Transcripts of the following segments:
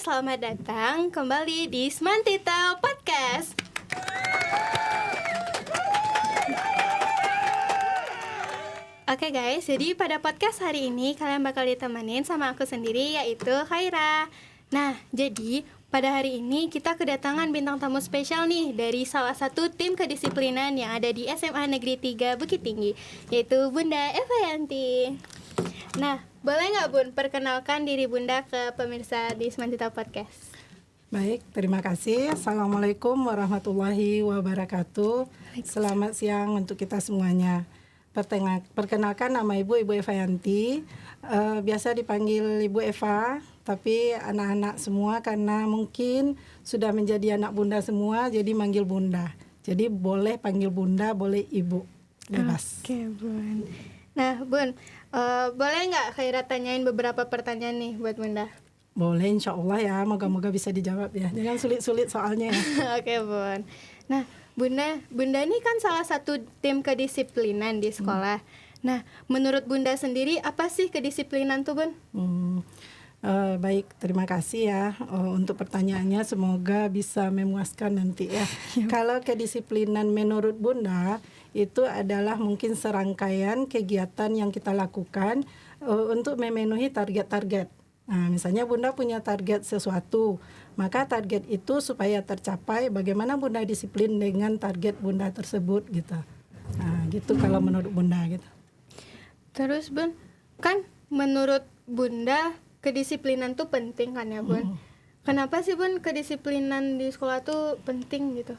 selamat datang kembali di Smantita Podcast. Oke guys, jadi pada podcast hari ini kalian bakal ditemenin sama aku sendiri, yaitu Khaira. Nah, jadi pada hari ini kita kedatangan bintang tamu spesial nih dari salah satu tim kedisiplinan yang ada di SMA Negeri 3 Bukit Tinggi, yaitu Bunda Eva Yanti. Nah, boleh nggak Bun perkenalkan diri Bunda ke pemirsa di Smantita Podcast? Baik, terima kasih. Assalamualaikum warahmatullahi wabarakatuh. Selamat siang untuk kita semuanya. Perkenalkan nama Ibu Eva Yanti. Biasa dipanggil Ibu Eva, tapi anak-anak semua karena mungkin sudah menjadi anak Bunda semua, jadi manggil Bunda. Jadi boleh panggil Bunda, boleh Ibu, bebas. Oke, Bun. Nah, Bun, boleh nggak Khaira tanyain beberapa pertanyaan nih buat Bunda? Boleh, insya Allah ya. Moga-moga bisa dijawab ya. Jangan sulit-sulit soalnya ya. Oke, Bun. Nah, Bunda ini kan salah satu tim kedisiplinan di sekolah. Nah, menurut Bunda sendiri apa sih kedisiplinan tuh, Bun? Baik, terima kasih ya untuk pertanyaannya. Semoga bisa memuaskan nanti ya. Kalau kedisiplinan menurut Bunda itu adalah mungkin serangkaian kegiatan yang kita lakukan untuk memenuhi target-target. Nah, misalnya Bunda punya target sesuatu, maka target itu supaya tercapai, bagaimana Bunda disiplin dengan target Bunda tersebut gitu. Nah, gitu kalau menurut Bunda gitu. Terus Bun, kan menurut Bunda kedisiplinan tuh penting kan ya Bun? Kenapa sih Bun kedisiplinan di sekolah tuh penting gitu?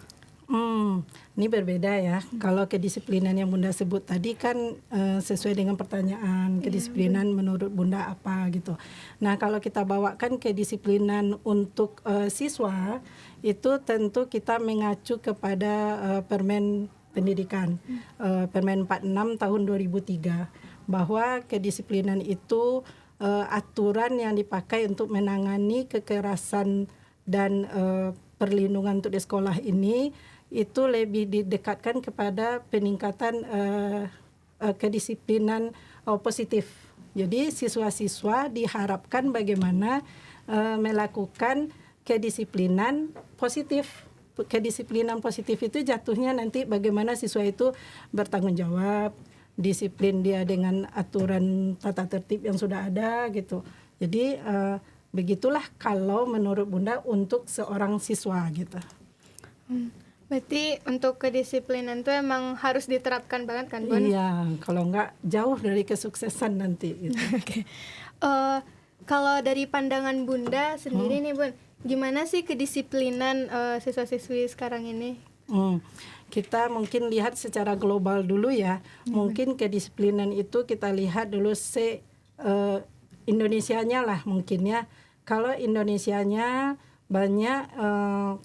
Ini berbeda ya. Kalau kedisiplinan yang Bunda sebut tadi kan sesuai dengan pertanyaan kedisiplinan menurut Bunda apa gitu. Nah, kalau kita bawakan kedisiplinan untuk siswa itu tentu kita mengacu kepada Permen Pendidikan Permen 46 tahun 2003 bahwa kedisiplinan itu aturan yang dipakai untuk menangani kekerasan dan perlindungan untuk di sekolah ini itu lebih didekatkan kepada peningkatan kedisiplinan positif. Jadi siswa-siswa diharapkan bagaimana melakukan kedisiplinan positif. Kedisiplinan positif itu jatuhnya nanti bagaimana siswa itu bertanggung jawab, disiplin dia dengan aturan tata tertib yang sudah ada gitu. Jadi begitulah kalau menurut Bunda untuk seorang siswa gitu. Berarti untuk kedisiplinan itu emang harus diterapkan banget kan Bun? Iya, kalau enggak jauh dari kesuksesan nanti gitu. Oke. Kalau dari pandangan Bunda sendiri nih Bun, gimana sih kedisiplinan siswa-siswi sekarang ini? Kita mungkin lihat secara global dulu ya. Mungkin kedisiplinan itu kita lihat dulu Indonesianya lah mungkin ya. Kalau Indonesianya banyak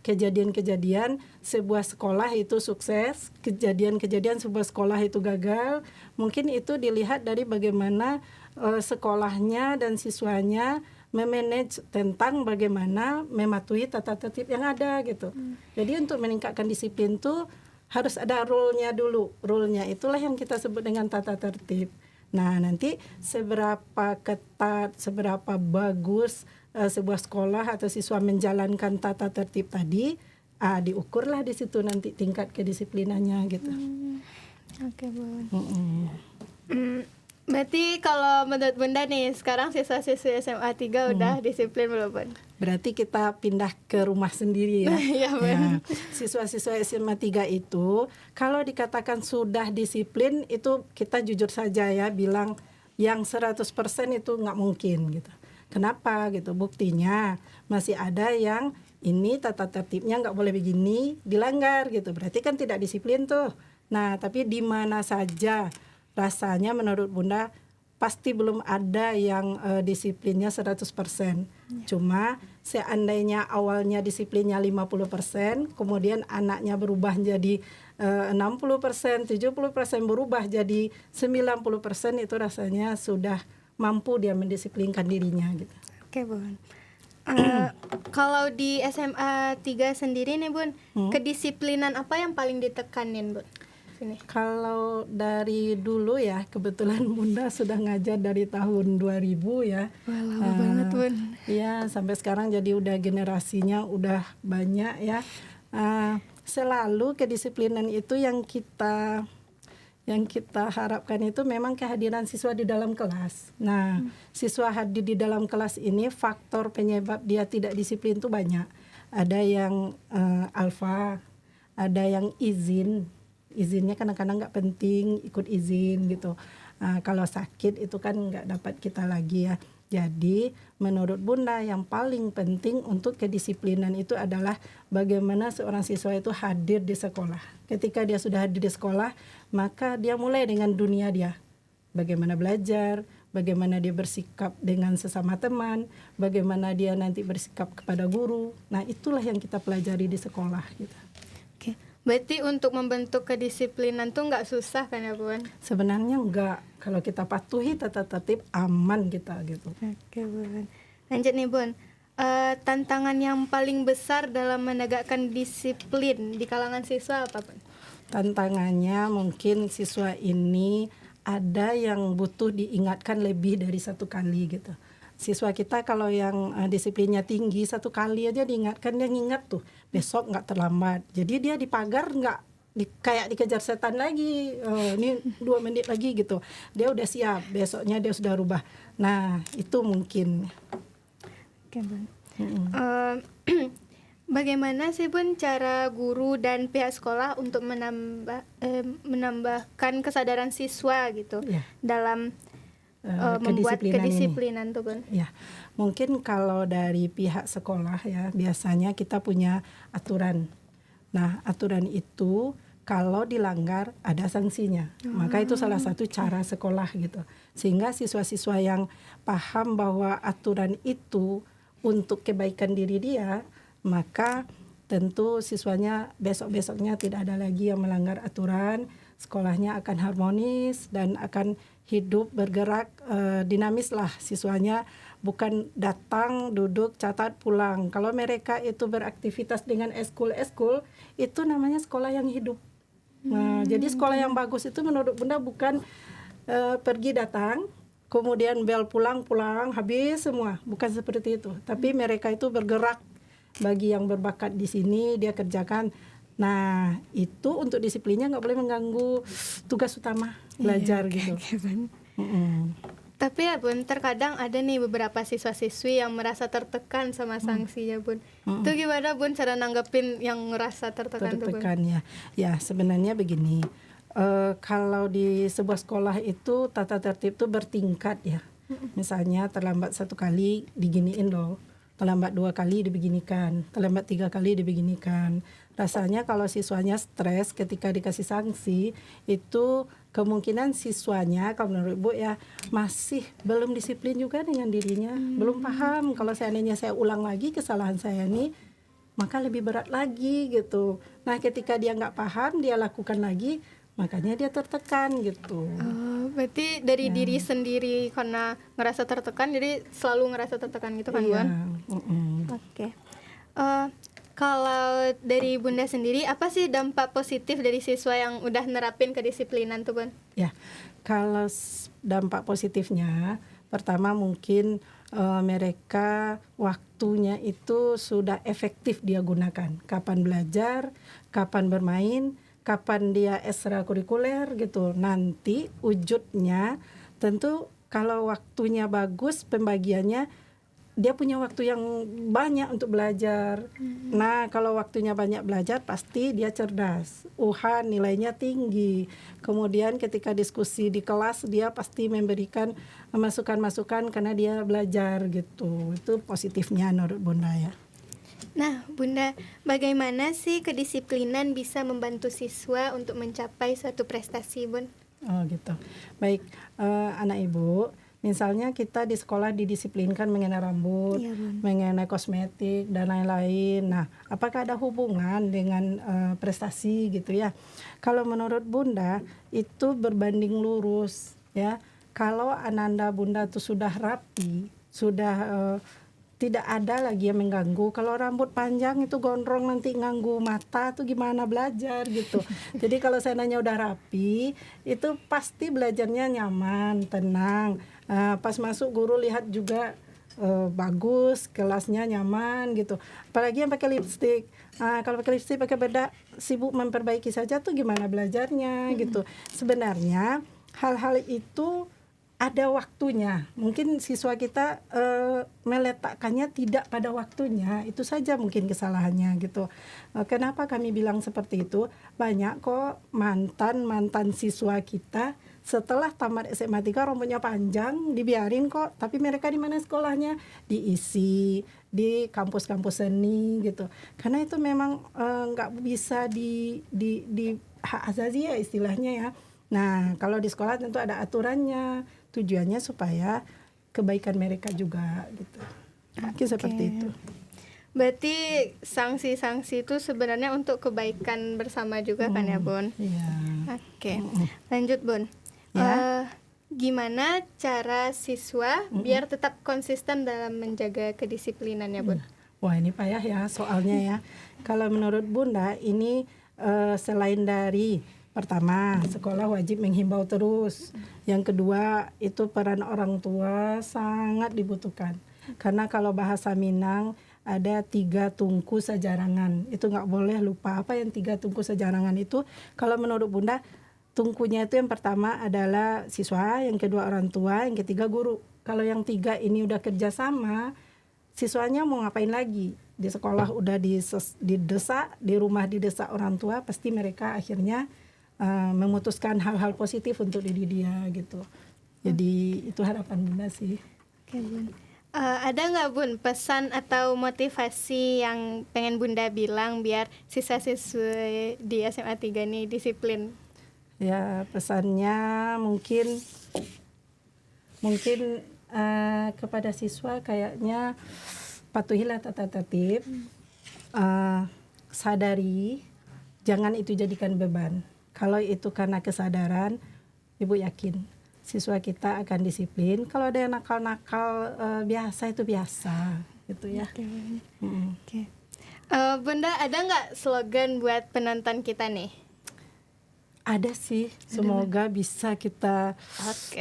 kejadian-kejadian sebuah sekolah itu sukses, kejadian-kejadian sebuah sekolah itu gagal. Mungkin itu dilihat dari bagaimana sekolahnya dan siswanya memanage tentang bagaimana mematuhi tata tertib yang ada gitu. Jadi untuk meningkatkan disiplin tuh harus ada rule-nya dulu. Rule-nya itulah yang kita sebut dengan tata tertib. Nah, nanti seberapa ketat, seberapa bagus sebuah sekolah atau siswa menjalankan tata tertib tadi, diukurlah di situ nanti tingkat kedisiplinannya gitu. Oke, Bun. Berarti kalau menurut Bunda nih, sekarang siswa-siswi SMA 3 udah disiplin belum, Bun? Berarti kita pindah ke rumah sendiri ya. Iya, Bun. Siswa-siswa SMA 3 itu kalau dikatakan sudah disiplin itu kita jujur saja ya bilang yang 100% itu nggak mungkin gitu. Kenapa gitu? Buktinya masih ada yang ini tata tertibnya nggak boleh begini, dilanggar gitu. Berarti kan tidak disiplin tuh. Nah, tapi di mana saja rasanya menurut Bunda pasti belum ada yang disiplinnya 100%. Cuma seandainya awalnya disiplinnya 50%, kemudian anaknya berubah jadi 60%, 70% berubah jadi 90%, itu rasanya sudah mampu dia mendisiplinkan dirinya gitu. Oke, Bun. Kalau di SMA 3 sendiri nih Bun, kedisiplinan apa yang paling ditekanin Bun? ini? Kalau dari dulu ya, kebetulan Bunda sudah ngajar dari tahun 2000 ya. Wah, lama banget Bun. Ya, sampai sekarang jadi udah generasinya udah banyak ya. Selalu kedisiplinan itu yang kita harapkan itu memang kehadiran siswa di dalam kelas. Nah, siswa hadir di dalam kelas ini faktor penyebab dia tidak disiplin itu banyak. Ada yang alfa, ada yang izinnya kadang-kadang nggak penting, ikut izin gitu. Kalau sakit itu kan nggak dapat kita lagi ya. Jadi menurut Bunda yang paling penting untuk kedisiplinan itu adalah bagaimana seorang siswa itu hadir di sekolah. Ketika dia sudah hadir di sekolah, maka dia mulai dengan dunia dia. Bagaimana belajar, bagaimana dia bersikap dengan sesama teman, bagaimana dia nanti bersikap kepada guru. Nah, itulah yang kita pelajari di sekolah gitu. Oke. Berarti untuk membentuk kedisiplinan tuh nggak susah kan ya Bun? Sebenarnya enggak. Kalau kita patuhi tata tertib, aman kita gitu. Oke Bun. Lanjut nih Bun. Tantangan yang paling besar dalam menegakkan disiplin di kalangan siswa apa Bun? Tantangannya mungkin siswa ini ada yang butuh diingatkan lebih dari satu kali gitu. Siswa kita kalau yang disiplinnya tinggi, satu kali aja diingatkan, dia ngingat tuh besok nggak terlambat. Jadi dia di pagar nggak kayak dikejar setan lagi, ini 2 menit lagi gitu, dia udah siap, besoknya dia sudah rubah. Nah itu mungkin. Oke Bun. Bagaimana sih Bun cara guru dan pihak sekolah untuk menambahkan kesadaran siswa gitu dalam membuat kedisiplinan tuh Bun? Ya, mungkin kalau dari pihak sekolah ya biasanya kita punya aturan. Nah, aturan itu kalau dilanggar ada sanksinya. Maka itu salah satu cara sekolah gitu. Sehingga siswa-siswa yang paham bahwa aturan itu untuk kebaikan diri dia, maka tentu siswanya besok-besoknya tidak ada lagi yang melanggar aturan. Sekolahnya akan harmonis dan akan hidup bergerak dinamis lah siswanya, bukan datang duduk catat pulang. Kalau mereka itu beraktivitas dengan eskul itu namanya sekolah yang hidup. Nah, jadi sekolah yang bagus itu menurut Bunda bukan pergi datang kemudian bel pulang habis semua, bukan seperti itu. Tapi mereka itu bergerak, bagi yang berbakat di sini dia kerjakan. Nah, itu untuk disiplinnya nggak boleh mengganggu tugas utama belajar gitu. Tapi ya Bun, terkadang ada nih beberapa siswa-siswi yang merasa tertekan sama sanksi ya Bun. Itu gimana Bun cara nanggepin yang ngerasa tertekan tuh Bun? Ya sebenarnya begini, kalau di sebuah sekolah itu tata tertib itu bertingkat ya. Misalnya terlambat 1 kali diginiin loh, terlambat 2 kali dibeginikan, terlambat 3 kali dibeginikan. Rasanya kalau siswanya stres ketika dikasih sanksi, itu kemungkinan siswanya kalau menurut Ibu ya masih belum disiplin juga dengan dirinya, belum paham kalau seandainya saya ulang lagi kesalahan saya ini, maka lebih berat lagi gitu. Nah ketika dia nggak paham, dia lakukan lagi, makanya dia tertekan gitu. Berarti dari diri sendiri karena ngerasa tertekan, jadi selalu ngerasa tertekan gitu kan Bun? Oke. Kalau dari Bunda sendiri, apa sih dampak positif dari siswa yang udah nerapin kedisiplinan tuh Bun? Ya, kalau dampak positifnya, pertama mungkin mereka waktunya itu sudah efektif dia gunakan. Kapan belajar, kapan bermain, kapan dia ekstrakurikuler gitu. Nanti wujudnya tentu kalau waktunya bagus pembagiannya, dia punya waktu yang banyak untuk belajar. Nah, kalau waktunya banyak belajar pasti dia cerdas. Nilainya tinggi. Kemudian ketika diskusi di kelas dia pasti memberikan masukan-masukan karena dia belajar gitu. Itu positifnya menurut Bunda ya. Nah, Bunda, bagaimana sih kedisiplinan bisa membantu siswa untuk mencapai suatu prestasi, Bun? Oh gitu. Baik, anak Ibu, misalnya kita di sekolah didisiplinkan mengenai rambut, mengenai kosmetik dan lain-lain. Nah, apakah ada hubungan dengan prestasi gitu ya? Kalau menurut Bunda itu berbanding lurus ya. Kalau ananda Bunda itu sudah rapi, sudah tidak ada lagi yang mengganggu. Kalau rambut panjang itu gondrong nanti ganggu mata tuh gimana belajar gitu. Jadi kalau seandainya udah rapi, itu pasti belajarnya nyaman, tenang. Pas masuk guru lihat juga bagus, kelasnya nyaman gitu. Apalagi yang pakai lipstik. Kalau pakai lipstik pakai bedak, sibuk memperbaiki saja tuh gimana belajarnya gitu. Sebenarnya hal-hal itu ada waktunya. Mungkin siswa kita meletakkannya tidak pada waktunya. Itu saja mungkin kesalahannya gitu. Kenapa kami bilang seperti itu? Banyak kok mantan siswa kita setelah tamat SMA 3 rambutnya panjang, dibiarin kok. Tapi mereka di mana sekolahnya? Diisi di kampus-kampus seni gitu. Karena itu memang nggak bisa di hak asasi ya istilahnya ya. Nah, kalau di sekolah tentu ada aturannya. Tujuannya supaya kebaikan mereka juga gitu. Mungkin seperti itu. Berarti sanksi-sanksi itu sebenarnya untuk kebaikan bersama juga kan ya Bun? Iya. Oke. Lanjut Bun. Ya. Gimana cara siswa biar tetap konsisten dalam menjaga kedisiplinannya Bun? Wah, ini payah ya soalnya ya. Kalau menurut Bunda ini selain dari pertama, sekolah wajib menghimbau terus. Yang kedua, itu peran orang tua sangat dibutuhkan. Karena kalau bahasa Minang ada 3 tungku sejarangan. Itu nggak boleh lupa. Apa yang 3 tungku sejarangan itu? Kalau menurut Bunda, tungkunya itu yang pertama adalah siswa, yang kedua orang tua, yang ketiga guru. Kalau yang 3 ini udah kerjasama, siswanya mau ngapain lagi? Di sekolah udah didesak, di rumah didesak orang tua, pasti mereka akhirnya memutuskan hal-hal positif untuk diri dia gitu. Jadi itu harapan Bunda sih. Oke Bun. Ada nggak Bun pesan atau motivasi yang pengen Bunda bilang biar siswa-siswi di SMA 3 ini disiplin? Ya pesannya mungkin kepada siswa kayaknya patuhilah tata tertib, sadari, jangan itu jadikan beban. Kalau itu karena kesadaran, Ibu yakin siswa kita akan disiplin. Kalau ada yang nakal-nakal biasa itu biasa, gitu ya. Oke. Bunda ada nggak slogan buat penonton kita nih? Ada sih. Semoga bisa kita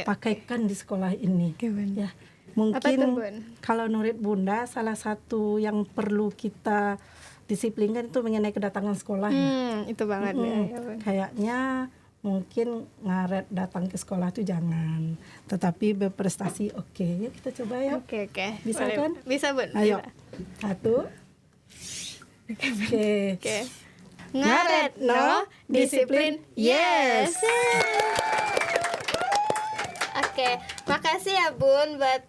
pakaikan di sekolah ini. Ya, mungkin apa tuh, Bun? Kalau menurut Bunda, salah satu yang perlu kita disiplinkan itu mengenai kedatangan sekolah. Itu banget ya, Bun. Kayaknya mungkin ngaret datang ke sekolah tuh jangan, tetapi berprestasi oke. Yuk kita coba ya. Oke. Bisa boleh. kan? Bisa Bun. Ayo. Bisa. 1. Oke. Ngaret no, disiplin yes. Oke, makasih ya Bun buat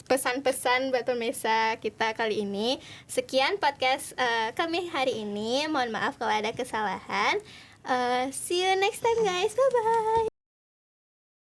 pesan-pesan buat pemirsa kita kali ini. Sekian podcast kami hari ini. Mohon maaf kalau ada kesalahan. See you next time guys. Bye bye.